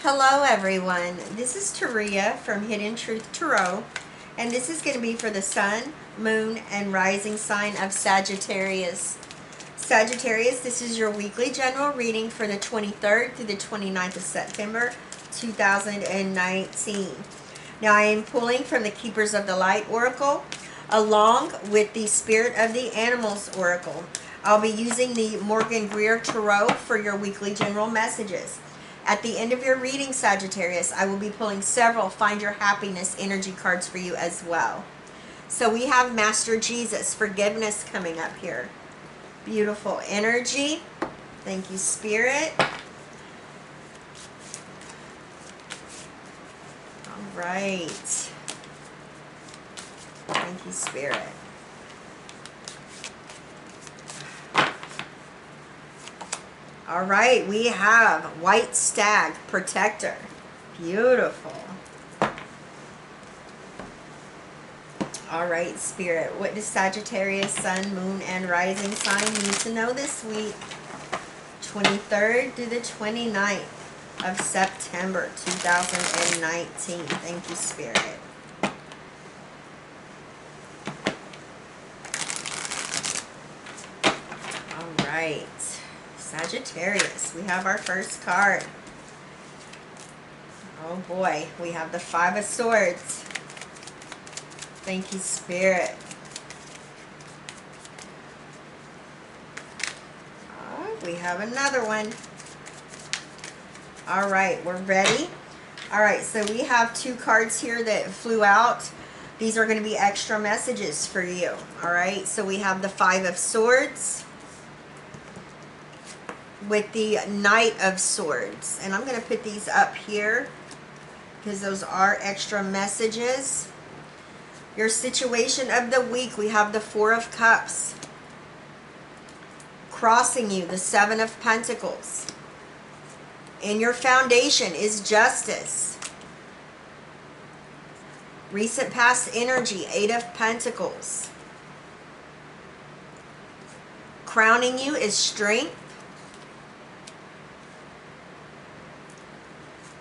Hello everyone, this is Taria from Hidden Truth Tarot, and this is going to be for the Sun, Moon, and Rising sign of Sagittarius. Sagittarius, this is your weekly general reading for the 23rd through the 29th of September 2019. Now I am pulling from the Keepers of the Light Oracle along with the Spirit of the Animals Oracle. I'll be using the Morgan Greer Tarot for your weekly general messages. At the end of your reading, Sagittarius, I will be pulling several Find Your Happiness energy cards for you as well. So we have Master Jesus, forgiveness coming up here. Beautiful energy. Thank you, Spirit. All right. Thank you, Spirit. All right, we have White Stag, Protector. Beautiful. All right, Spirit, what does Sagittarius, Sun, Moon, and Rising sign need to know this week? 23rd through the 29th of September 2019. Thank you, Spirit. All right. Sagittarius, we have our first card. Oh boy, we have the Five of Swords. Thank you, Spirit. Oh, we have another one. All right, we're ready. All right, so we have two cards here that flew out. These are going to be extra messages for you. All right, so we have the Five of Swords with the Knight of Swords, and I'm going to put these up here because those are extra messages. Your situation of the week, we have the Four of Cups. Crossing you, the Seven of Pentacles. In your foundation is Justice. Recent past energy, Eight of Pentacles. Crowning you is Strength.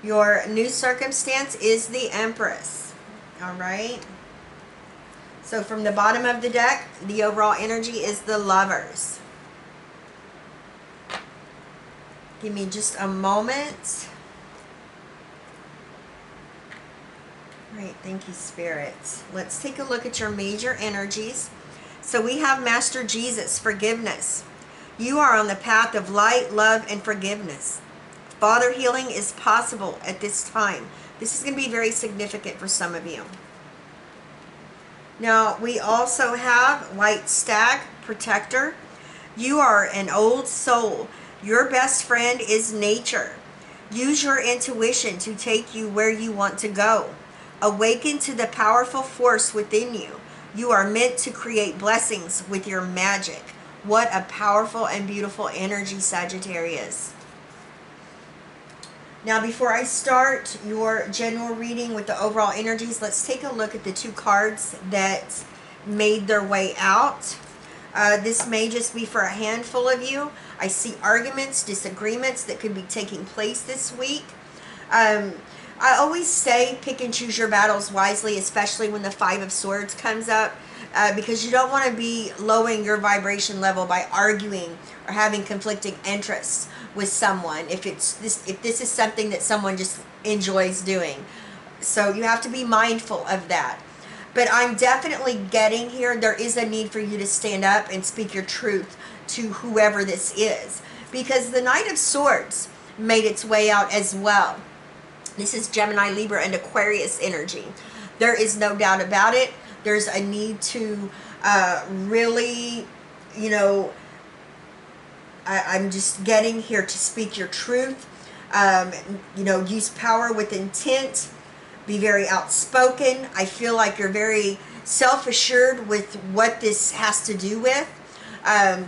Your new circumstance is the Empress. All right. So from the bottom of the deck, the overall energy is the Lovers. Give me just a moment. All right. Thank you, Spirit. Let's take a look at your major energies. So we have Master Jesus, forgiveness. You are on the path of light, love, and forgiveness. Father healing is possible at this time. This is going to be very significant for some of you. Now, we also have White Stag, Protector. You are an old soul. Your best friend is nature. Use your intuition to take you where you want to go. Awaken to the powerful force within you. You are meant to create blessings with your magic. What a powerful and beautiful energy, Sagittarius. Now, before I start your general reading with the overall energies, let's take a look at the two cards that made their way out. This may just be for a handful of you. I see arguments, disagreements that could be taking place this week. I always say pick and choose your battles wisely, especially when the Five of Swords comes up, because you don't want to be lowering your vibration level by arguing or having conflicting interests with someone if this is something that someone just enjoys doing. So you have to be mindful of that. But I'm definitely getting here, there is a need for you to stand up and speak your truth to whoever this is, because the Knight of Swords made its way out as well. This is Gemini, Libra, and Aquarius energy. There is no doubt about it. There's a need to really, you know, I'm just getting here to speak your truth. You know, use power with intent. Be very outspoken. I feel like you're very self-assured with what this has to do with.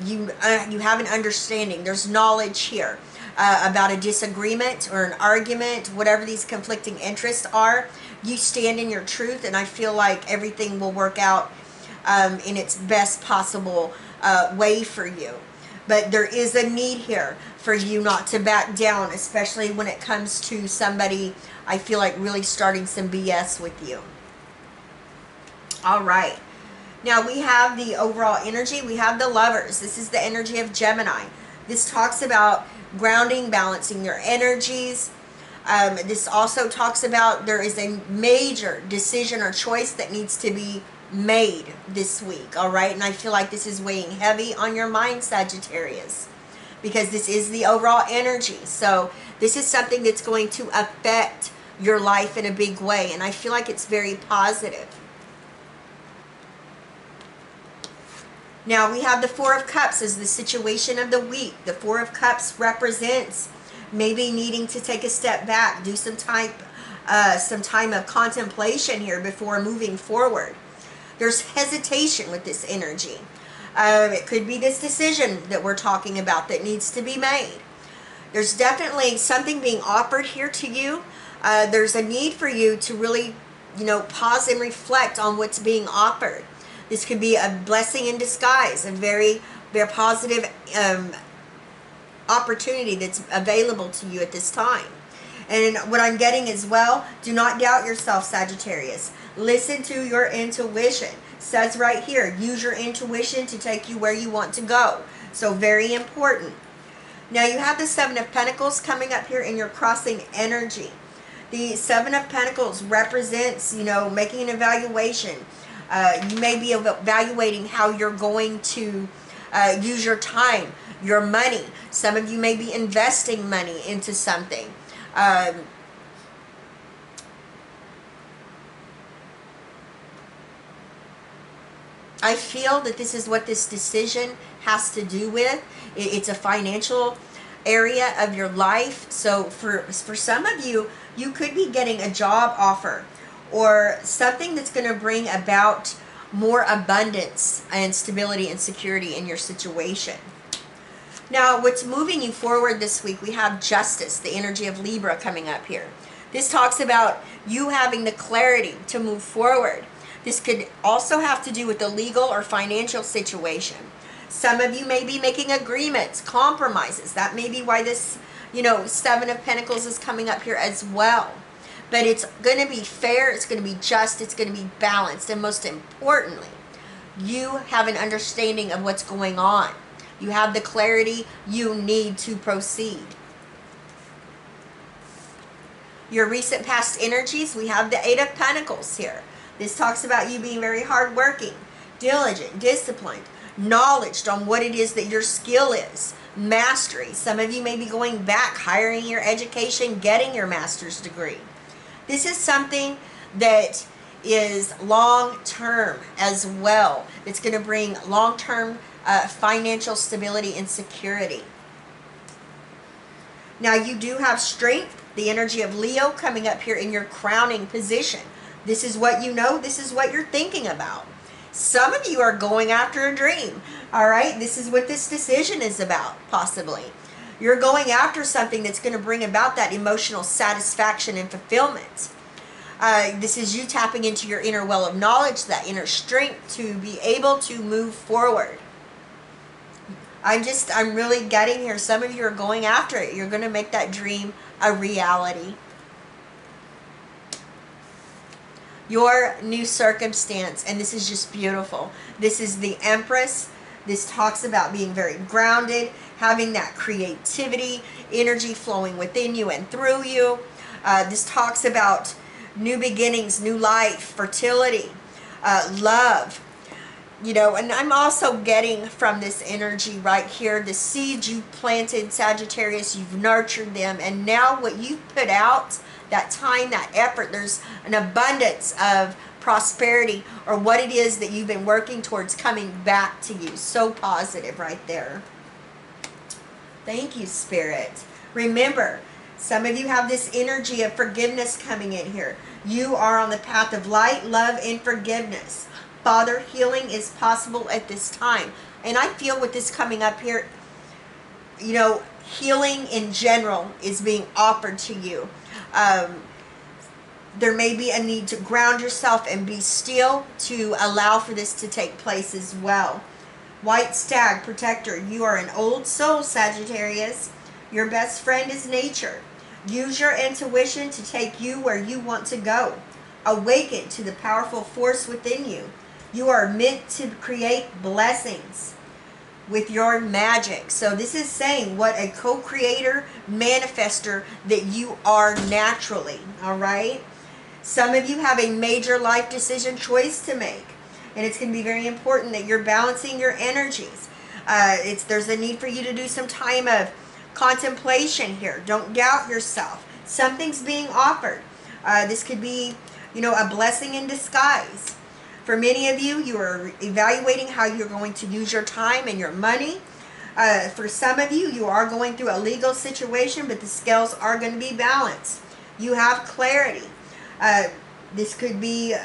You have an understanding. There's knowledge here about a disagreement or an argument, whatever these conflicting interests are. You stand in your truth, and I feel like everything will work out in its best possible way for you. But there is a need here for you not to back down, especially when it comes to somebody, I feel like, really starting some BS with you. All right. Now we have the overall energy. We have the Lovers. This is the energy of Gemini. This talks about grounding, balancing your energies. This also talks about there is a major decision or choice that needs to be made this week. All right. And I feel like this is weighing heavy on your mind, Sagittarius, because this is the overall energy. So this is something that's going to affect your life in a big way. And I feel like it's very positive. Now we have the Four of Cups as the situation of the week. The Four of Cups represents maybe needing to take a step back, do some time of contemplation here before moving forward. There's hesitation with this energy. It could be this decision that we're talking about that needs to be made. There's definitely something being offered here to you. There's a need for you to really, pause and reflect on what's being offered. This could be a blessing in disguise, a very, very positive opportunity that's available to you at this time. And what I'm getting as well, do not doubt yourself, Sagittarius. Listen to your intuition. It says right here, use your intuition to take you where you want to go. So very important. Now you have the Seven of Pentacles coming up here in your crossing energy. The Seven of Pentacles represents, making an evaluation. You may be evaluating how you're going to use your time, your money. Some of you may be investing money into something. I feel that this is what this decision has to do with. It's a financial area of your life. So for some of you, you could be getting a job offer or something that's going to bring about more abundance and stability and security in your situation. Now, what's moving you forward this week, we have Justice, the energy of Libra coming up here. This talks about you having the clarity to move forward. This could also have to do with the legal or financial situation. Some of you may be making agreements, compromises. That may be why this, Seven of Pentacles is coming up here as well. But it's going to be fair, it's going to be just, it's going to be balanced. And most importantly, you have an understanding of what's going on. You have the clarity you need to proceed. Your recent past energies, we have the Eight of Pentacles here. This talks about you being very hardworking, diligent, disciplined, knowledge on what it is that your skill is, mastery. Some of you may be going back, hiring your education, getting your master's degree. This is something that is long-term as well. It's going to bring long-term financial stability and security. Now you do have strength, the energy of Leo coming up here in your crowning position. This is what you know. This is what you're thinking about. Some of you are going after a dream. All right. This is what this decision is about, possibly. You're going after something that's going to bring about that emotional satisfaction and fulfillment. This is you tapping into your inner well of knowledge, that inner strength to be able to move forward. I'm really getting here. Some of you are going after it. You're going to make that dream a reality. Your new circumstance, and this is just beautiful. This is the Empress. This talks about being very grounded, having that creativity, energy flowing within you and through you. This talks about new beginnings, new life, fertility, love. And I'm also getting from this energy right here, the seeds you planted, Sagittarius, you've nurtured them, and now what you've put out, that time, that effort, there's an abundance of prosperity, or what it is that you've been working towards coming back to you. So positive right there. Thank you, Spirit. Remember, some of you have this energy of forgiveness coming in here. You are on the path of light, love, and forgiveness. Father, healing is possible at this time. And I feel with this coming up here, healing in general is being offered to you. There may be a need to ground yourself and be still to allow for this to take place as well. White Stag, Protector. You are an old soul, Sagittarius. Your best friend is nature. Use your intuition to take you where you want to go. Awaken to the powerful force within you. You are meant to create blessings with your magic. So this is saying what a co-creator, manifester that you are naturally. All right. Some of you have a major life decision choice to make. And it's going to be very important that you're balancing your energies. There's a need for you to do some time of contemplation here. Don't doubt yourself. Something's being offered. This could be, a blessing in disguise. For many of you, you are evaluating how you're going to use your time and your money. For some of you, you are going through a legal situation, but the scales are going to be balanced. You have clarity. This could be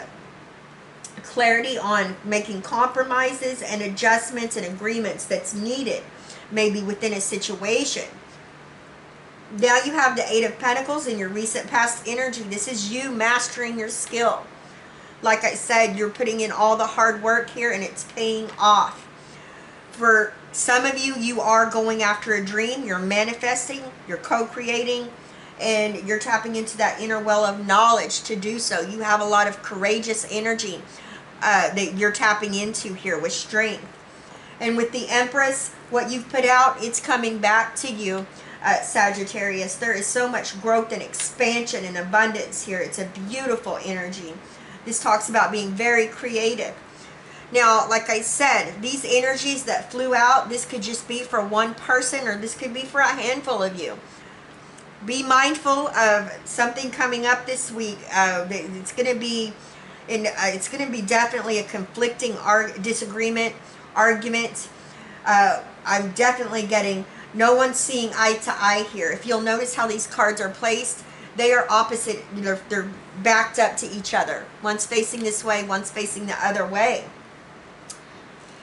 clarity on making compromises and adjustments and agreements that's needed, maybe within a situation. Now you have the Eight of Pentacles in your recent past energy. This is you mastering your skill. Like I said, you're putting in all the hard work here and it's paying off. For some of you, you are going after a dream. You're manifesting, you're co-creating, and you're tapping into that inner well of knowledge to do so. You have a lot of courageous energy that you're tapping into here with strength. And with the Empress, what you've put out, it's coming back to you, Sagittarius. There is so much growth and expansion and abundance here. It's a beautiful energy. This talks about being very creative. Now, like I said, these energies that flew out, this could just be for one person or this could be for a handful of you. Be mindful of something coming up this week. It's going to be definitely a conflicting disagreement, argument. I'm definitely getting no one's seeing eye to eye here. If you'll notice how these cards are placed, they are opposite. They're backed up to each other. One's facing this way, one's facing the other way.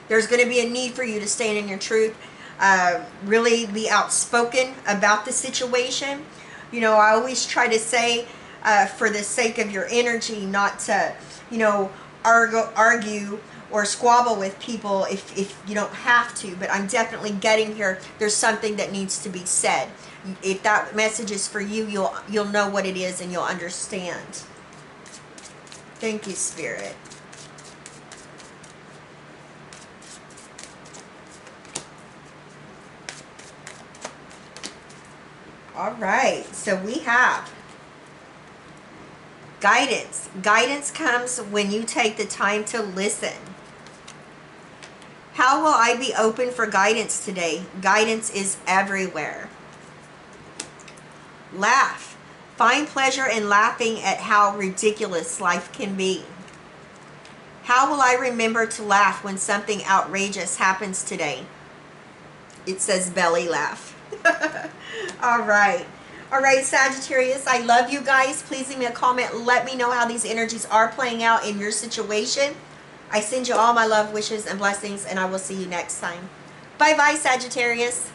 There's going to be a need for you to stand in your truth. Really be outspoken about the situation. I always try to say, for the sake of your energy, not to, argue or squabble with people if you don't have to. But I'm definitely getting here. There's something that needs to be said. If that message is for you, you'll know what it is and you'll understand. Thank you, Spirit. All right, so we have guidance. Guidance comes when you take the time to listen. How will I be open for guidance today? Guidance is everywhere. Laugh. Find pleasure in laughing at how ridiculous life can be. How will I remember to laugh when something outrageous happens today? It says belly laugh. All right, Sagittarius, I love you guys. Please leave me a comment. Let me know how these energies are playing out in your situation. I send you all my love, wishes, and blessings, and I will see you next time. Bye-bye, Sagittarius.